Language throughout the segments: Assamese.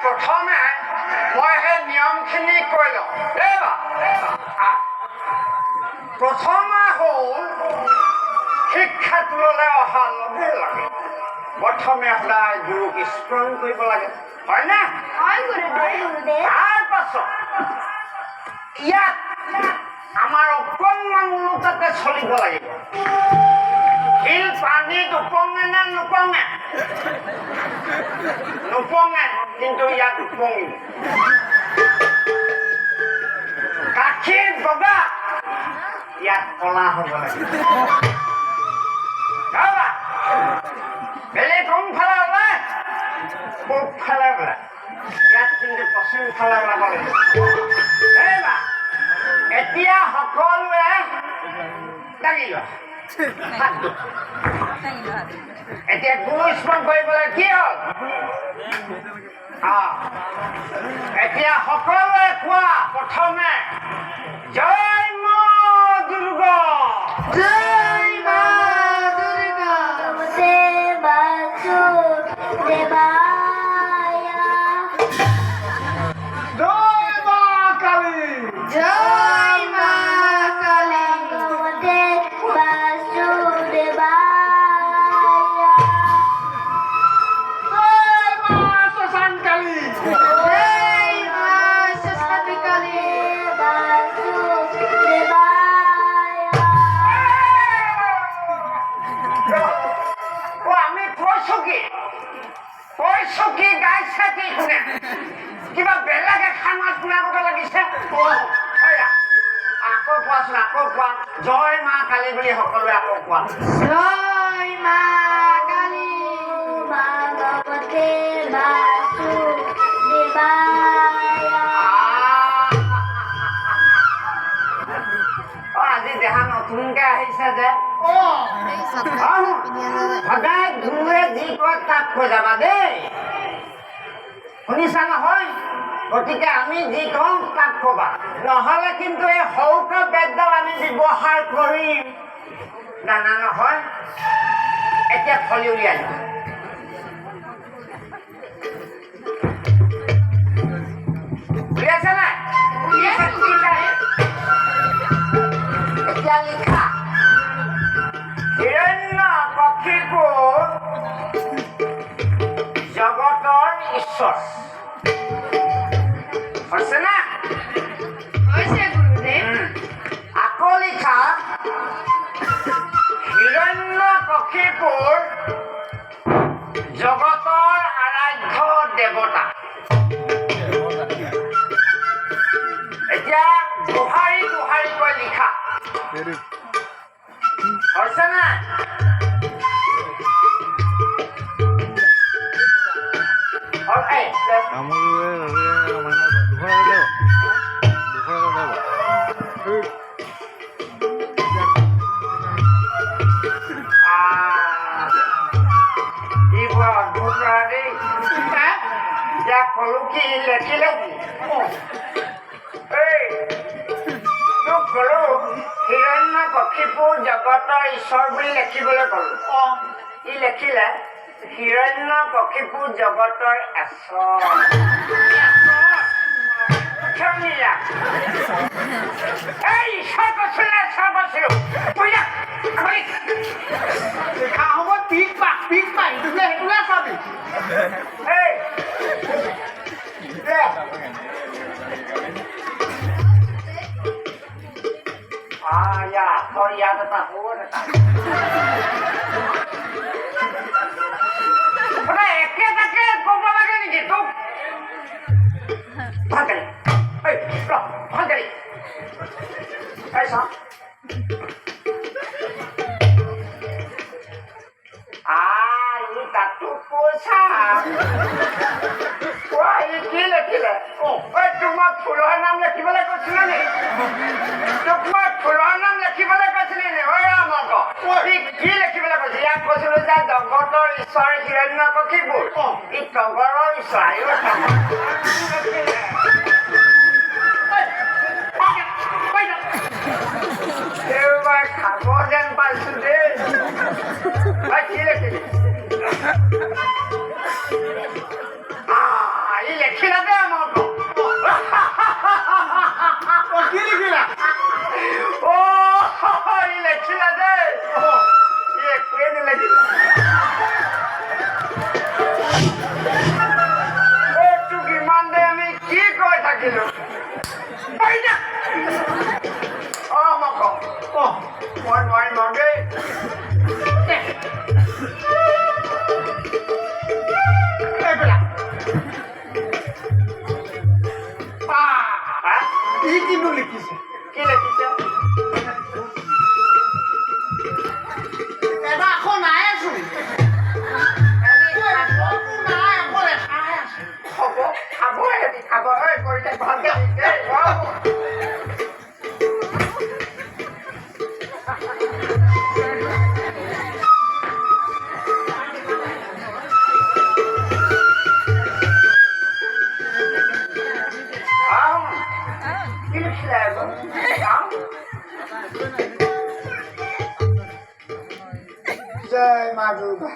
প্ৰথমে মই সেই নিয়মখিনি কৈ লওঁ প্ৰথমে হ'ল শিক্ষাটোলৈ অহাৰ লগে লগে প্ৰথমে সদায় গুৰুক স্মৰণ কৰিব লাগে হয়নে তাৰ পাছত ইয়াত আমাৰ অকণমান উন্নততে চলিব লাগিব শিল পানীত উপঙে নে নোপঙে নোপঙে কিন্তু ইয়াত উপঙিব গাখীৰ বগা ইয়াত কলা হ'ব লাগিব বেলেগ কোনফালে ওলাই পূবফালে ওলাই ইয়াত কিন্তু পশ্চিম ফালে ওলাব লাগিব এতিয়া সকলোৱে দাঙি লোৱা এতিয়া গুৰু স্মৰণ কৰিবলৈ কি হ'ল এতিয়া সকলোৱে কোৱা প্ৰথমে জয় মা দুৰ্গা জয় মা দুৰ্গা জয় মা কালী জয় মা কালী কিবা বেলেগে খানা শুনাব লাগিছে আকৌ কোৱাচোন আকৌ কোৱা জয় মা কালী বুলি সকলোৱে আকৌ কোৱা জয় মা কালী আজি দেহা নতুনকে আহিছে যে সদায় গুৰুৱে যি কয় তাক কৈ যাবা দেই শুনিছা নহয় গতিকে আমি যি কওঁ তাক কবা নহ'লে কিন্তু এই সৌকা বেদডাল আমি ব্যৱহাৰ কৰিম জানা নহয় এতিয়া ফলি উলিয়াই দিওঁ উলিয়াইছে নাই এতিয়া লিখা হিৰণ্যকশিপু জগতৰ ঈশ্বৰ হৈছে না আকৌ লিখা হিৰণ্যকশিপুৰ জগতৰ আৰাধ্য দেৱতা এতিয়া দুহাৰী দুহাৰীকৈ লিখা হৈছে না কলো কি লেখিলে তোক কলো হিৰণ্যকশিপু জগতৰ ঈশ্বৰ বুলি লেখিবলৈ কলো ই লেখিলে হিৰণ্যকশিপু জগতৰ ইয়াত এটা হ'ল এটা একেটাকে ক'ব লাগে নেকি তোক ভালকালি ভালকালি তাতো পইচা কি লেখিলে তোমাক ফুলৰ নাম লেখিবলৈ কৈছিলে নেকি তোক মই ফুলৰ নাম লেখিবলৈ কৈছিলি নে কি লেখিবলৈ কৈছিল ইয়াক কৈছিলো যে জগতৰ ঈশ্বৰ হিৰণ্যকশিপু ই তগৰৰ ঈশ্বৰ এইবাৰ খাব যেন পাইছো দেই কি লেখিলি মা দুৰ্গা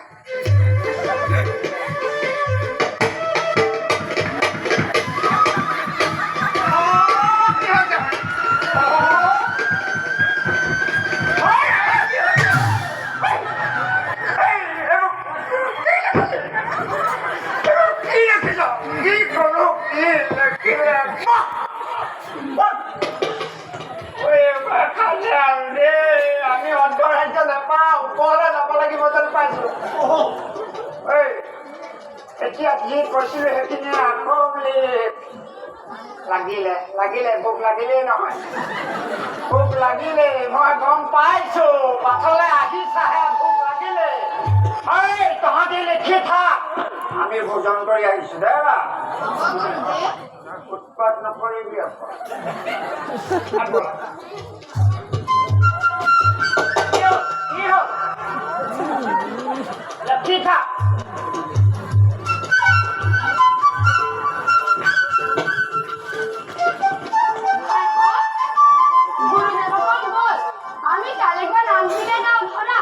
আমি অন্তৰাজ্য নাপাওঁ ওপৰলৈ যাব লাগিব যেন পাইছো এতিয়া যি কৈছিলো সেইখিনি আকৌ বুলি লাগিলে লাগিলে ভোক লাগিলেই নহয় ভোক লাগিলে মই গম পাইছো পাছলৈ আহিছাহে ভোক লাগিলে তহঁতি লিখি থাক আমি ভোজন কৰি আহিছো দে বা উৎপাত নকৰিবি লিখি থাক আমি কালেকবাৰ নাম দিলে না ধৰা